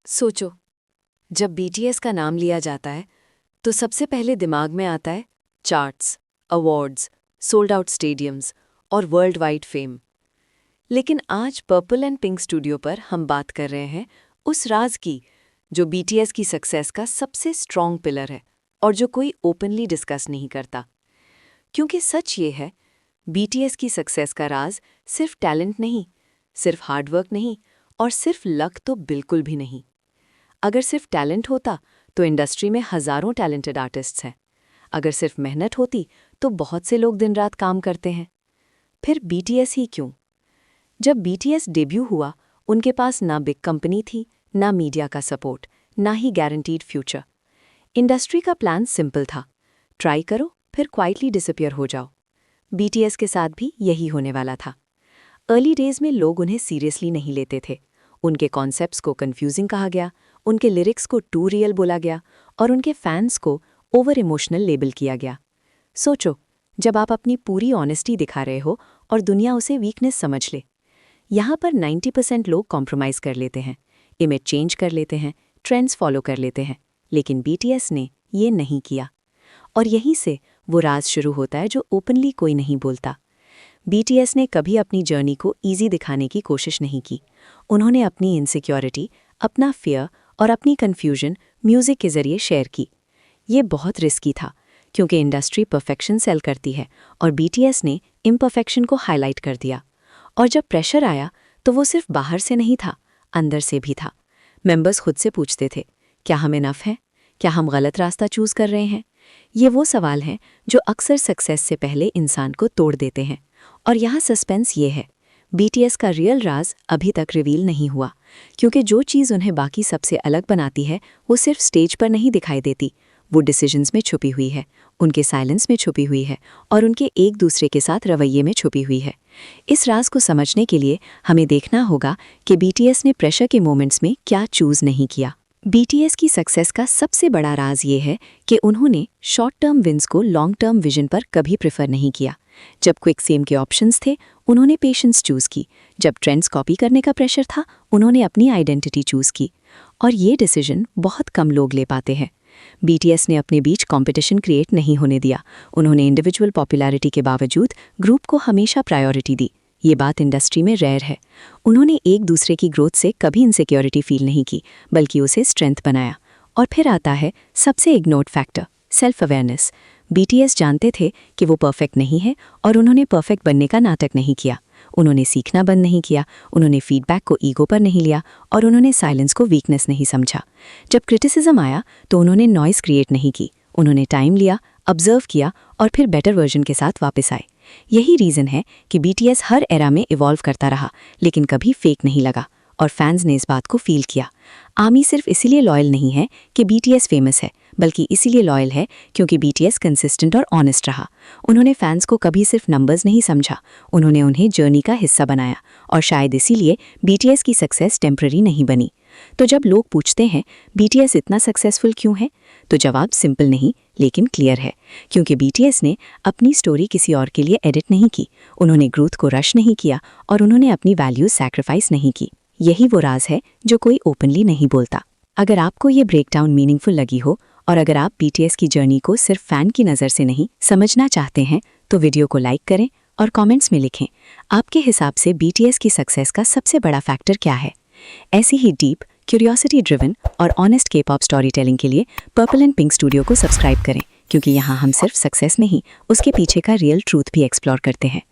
सोचो, जब बीटीएस का नाम लिया जाता है तो सबसे पहले दिमाग में आता है charts, awards, sold out stadiums और वर्ल्ड वाइड फेम। लेकिन आज पर्पल एंड पिंक स्टूडियो पर हम बात कर रहे हैं उस राज की जो बीटीएस की सक्सेस का सबसे स्ट्रॉन्ग पिलर है और जो कोई ओपनली डिस्कस नहीं करता। क्योंकि सच ये है, बीटीएस की सक्सेस का राज सिर्फ टैलेंट नहीं, सिर्फ हार्डवर्क नहीं और सिर्फ लक तो बिल्कुल भी नहीं। अगर सिर्फ टैलेंट होता तो इंडस्ट्री में हज़ारों टैलेंटेड आर्टिस्ट्स हैं। अगर सिर्फ मेहनत होती तो बहुत से लोग दिन रात काम करते हैं। फिर बीटीएस ही क्यों? जब बीटीएस डेब्यू हुआ, उनके पास ना बिग कंपनी थी, ना मीडिया का सपोर्ट, ना ही गारंटीड फ्यूचर। इंडस्ट्री का प्लान सिंपल था, ट्राई करो फिर क्वाइटली डिसअपियर हो जाओ। बीटीएस के साथ भी यही होने वाला था। अर्ली डेज में लोग उन्हें सीरियसली नहीं लेते थे। उनके कॉन्सेप्ट्स को कंफ्यूजिंग कहा गया, उनके लिरिक्स को टू रियल बोला गया और उनके फैंस को ओवर इमोशनल लेबल किया गया। सोचो, जब आप अपनी पूरी ऑनेस्टी दिखा रहे हो और दुनिया उसे वीकनेस समझ ले। यहाँ पर 90% लोग कॉम्प्रोमाइज़ कर लेते हैं, इमेज चेंज कर लेते हैं, ट्रेंड्स फॉलो कर लेते हैं, लेकिन बीटीएस ने ये नहीं किया। और यहीं से वो राज शुरू होता है जो ओपनली कोई नहीं बोलता। बीटीएस ने कभी अपनी जर्नी को ईजी दिखाने की कोशिश नहीं की। उन्होंने अपनी इनसिक्योरिटी, अपना फियर और अपनी कन्फ्यूजन म्यूज़िक के ज़रिए शेयर की। ये बहुत रिस्की था क्योंकि इंडस्ट्री परफेक्शन सेल करती है और बीटीएस ने इम्परफेक्शन को हाईलाइट कर दिया। और जब प्रेशर आया तो वो सिर्फ बाहर से नहीं था, अंदर से भी था। मेंबर्स खुद से पूछते थे, क्या हम इनफ हैं? क्या हम गलत रास्ता चूज़ कर रहे हैं? ये वो सवाल हैं जो अक्सर सक्सेस से पहले इंसान को तोड़ देते हैं। और यहाँ सस्पेंस ये है, बीटीएस का रियल राज अभी तक रिवील नहीं हुआ, क्योंकि जो चीज़ उन्हें बाकी सबसे अलग बनाती है वो सिर्फ स्टेज पर नहीं दिखाई देती, वो डिसीजंस में छुपी हुई है, उनके साइलेंस में छुपी हुई है और उनके एक दूसरे के साथ रवैये में छुपी हुई है। इस राज को समझने के लिए हमें देखना होगा कि बीटीएस ने प्रेशर के मोमेंट्स में क्या चूज़ नहीं किया। बीटीएस की सक्सेस का सबसे बड़ा राज ये है कि उन्होंने शॉर्ट टर्म विन्स को लॉन्ग टर्म विजन पर कभी प्रेफर नहीं किया। जब क्विक फेम के ऑप्शंस थे, उन्होंने पेशेंस चूज़ की। जब ट्रेंड्स कॉपी करने का प्रेशर था, उन्होंने अपनी आइडेंटिटी चूज़ की। और ये डिसीजन बहुत कम लोग ले पाते हैं। बीटीएस ने अपने बीच कंपटीशन क्रिएट नहीं होने दिया। उन्होंने इंडिविजुअल पॉपुलैरिटी के बावजूद ग्रुप को हमेशा प्रायोरिटी दी। ये बात इंडस्ट्री में रेयर है। उन्होंने एक दूसरे की ग्रोथ से कभी इनसिक्योरिटी फील नहीं की, बल्कि उसे स्ट्रेंथ बनाया। और फिर आता है सबसे ignored factor, self awareness. BTS जानते थे कि वो परफेक्ट नहीं है और उन्होंने परफेक्ट बनने का नाटक नहीं किया। उन्होंने सीखना बंद नहीं किया, उन्होंने फीडबैक को ईगो पर नहीं लिया और उन्होंने साइलेंस को वीकनेस नहीं समझा। जब क्रिटिसिज्म आया तो उन्होंने नॉइस क्रिएट नहीं की, उन्होंने टाइम लिया, ऑब्जर्व किया और फिर बेटर वर्जन के साथ वापस आए। यही रीज़न है कि बीटीएस हर एरा में इवॉल्व करता रहा, लेकिन कभी फेक नहीं लगा और फैंस ने इस बात को फील किया। आर्मी सिर्फ इसीलिए लॉयल नहीं है कि बीटीएस फेमस है, बल्कि इसीलिए लॉयल है क्योंकि बीटीएस कंसिस्टेंट और ऑनेस्ट रहा। उन्होंने फैंस को कभी सिर्फ नंबर्स नहीं समझा, उन्होंने उन्हें जर्नी का हिस्सा बनाया और शायद इसीलिए बीटीएस की सक्सेस टेम्पररी नहीं बनी। तो जब लोग पूछते हैं बीटीएस इतना सक्सेसफुल क्यों है, तो जवाब सिंपल नहीं लेकिन क्लियर है, क्योंकि बीटीएस ने अपनी स्टोरी किसी और के लिए एडिट नहीं की, उन्होंने ग्रोथ को रश नहीं किया और उन्होंने अपनी वैल्यूज सैक्रिफाइस नहीं की। यही वो राज है जो कोई ओपनली नहीं बोलता। अगर आपको ये ब्रेकडाउन मीनिंगफुल लगी हो और अगर आप बीटीएस की जर्नी को सिर्फ फैन की नज़र से नहीं समझना चाहते हैं, तो वीडियो को लाइक करें और कमेंट्स में लिखें, आपके हिसाब से बीटीएस की सक्सेस का सबसे बड़ा फैक्टर क्या है। ऐसी ही डीप, क्यूरियोसिटी ड्रिवन और ऑनेस्ट के-पॉप स्टोरी टेलिंग के लिए पर्पल एंड पिंक स्टूडियो को सब्सक्राइब करें, क्योंकि यहाँ हम सिर्फ सक्सेस नहीं, उसके पीछे का रियल ट्रूथ भी एक्सप्लोर करते हैं।